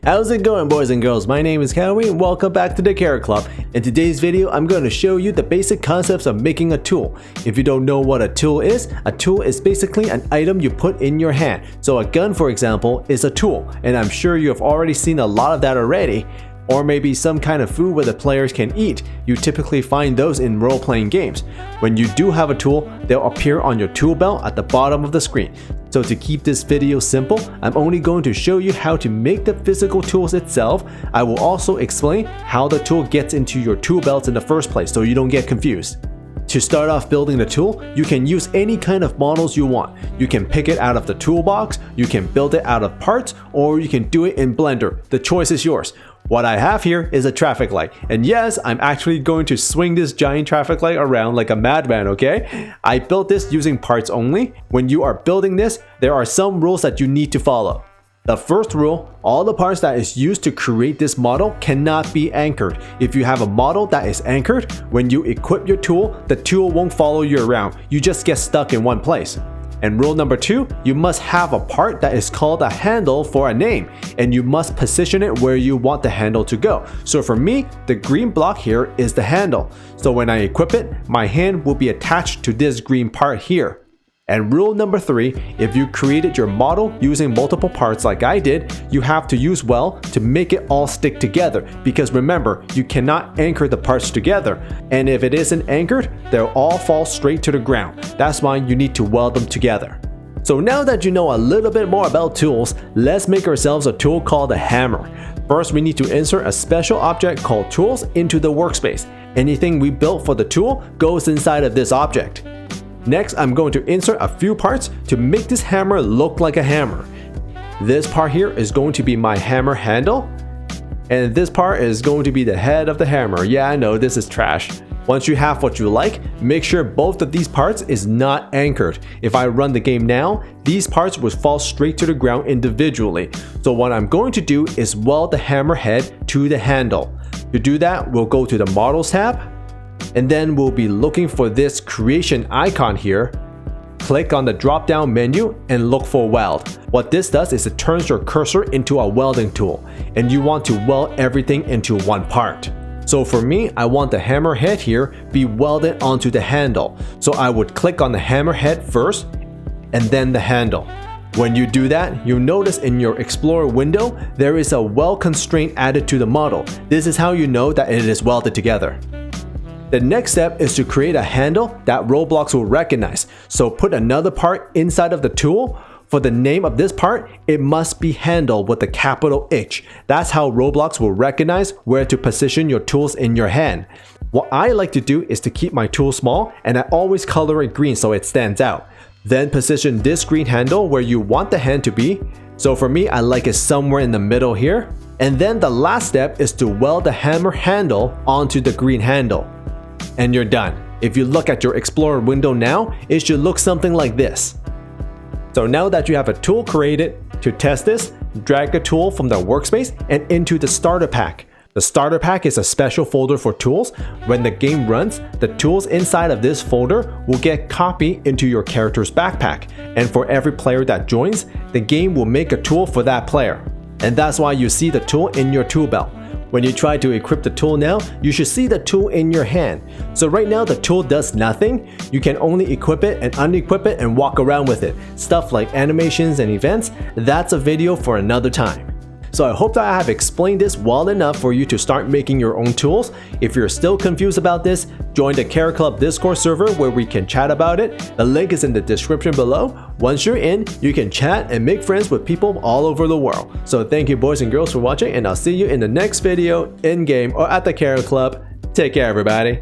How's it going, boys and girls? My name is Cowwy and welcome back to the Carrot Club. In today's video, I'm going to show you the basic concepts of making a tool. If you don't know what a tool is basically an item you put in your hand. So a gun, for example, is a tool, and I'm sure you have already seen a lot of that already. Or maybe some kind of food where the players can eat. You typically find those in role-playing games. When you do have a tool, they'll appear on your tool belt at the bottom of the screen. So to keep this video simple, I'm only going to show you how to make the physical tools itself. I will also explain how the tool gets into your tool belts in the first place so you don't get confused. To start off building the tool, you can use any kind of models you want. You can pick it out of the toolbox, you can build it out of parts, or you can do it in Blender. The choice is yours. What I have here is a traffic light, and yes, I'm actually going to swing this giant traffic light around like a madman, okay? I built this using parts only. When you are building this, there are some rules that you need to follow. The first rule, all the parts that is used to create this model cannot be anchored. If you have a model that is anchored, when you equip your tool, the tool won't follow you around. You just get stuck in one place. And rule number 2, you must have a part that is called a handle for a name, and you must position it where you want the handle to go. So for me, the green block here is the handle. So when I equip it, my hand will be attached to this green part here. And rule number 3, if you created your model using multiple parts like I did, you have to use Weld to make it all stick together, because remember, you cannot anchor the parts together, and if it isn't anchored, they'll all fall straight to the ground. That's why you need to weld them together. So now that you know a little bit more about tools, let's make ourselves a tool called a hammer. First, we need to insert a special object called tools into the workspace. Anything we built for the tool goes inside of this object. Next, I'm going to insert a few parts to make this hammer look like a hammer. This part here is going to be my hammer handle, and this part is going to be the head of the hammer. Yeah, I know, this is trash. Once you have what you like, make sure both of these parts is not anchored. If I run the game now, these parts would fall straight to the ground individually. So what I'm going to do is weld the hammer head to the handle. To do that, we'll go to the Models tab, and then we'll be looking for this creation icon here. Click on the drop down menu and look for Weld. What this does is it turns your cursor into a welding tool, and you want to weld everything into one part. So for me, I want the hammer head here be welded onto the handle. So I would click on the hammer head first and then the handle. When you do that, you'll notice in your Explorer window, there is a weld constraint added to the model. This is how you know that it is welded together. The next step is to create a handle that Roblox will recognize. So put another part inside of the tool. For the name of this part, it must be handle with a capital H. That's how Roblox will recognize where to position your tools in your hand. What I like to do is to keep my tool small, and I always color it green so it stands out. Then position this green handle where you want the hand to be. So for me, I like it somewhere in the middle here. And then the last step is to weld the hammer handle onto the green handle. And you're done. If you look at your Explorer window now, it should look something like this. So now that you have a tool created, to test this, drag a tool from the workspace and into the starter pack. The starter pack is a special folder for tools. When the game runs, the tools inside of this folder will get copied into your character's backpack. And for every player that joins, the game will make a tool for that player. And that's why you see the tool in your tool belt. When you try to equip the tool now, you should see the tool in your hand. So right now the tool does nothing. You can only equip it and unequip it and walk around with it. Stuff like animations and events, that's a video for another time. So I hope that I have explained this well enough for you to start making your own tools. If you're still confused about this, join the Carrot Club Discord server where we can chat about it. The link is in the description below. Once you're in, you can chat and make friends with people all over the world. So thank you, boys and girls, for watching, and I'll see you in the next video, in-game or at the Carrot Club. Take care, everybody.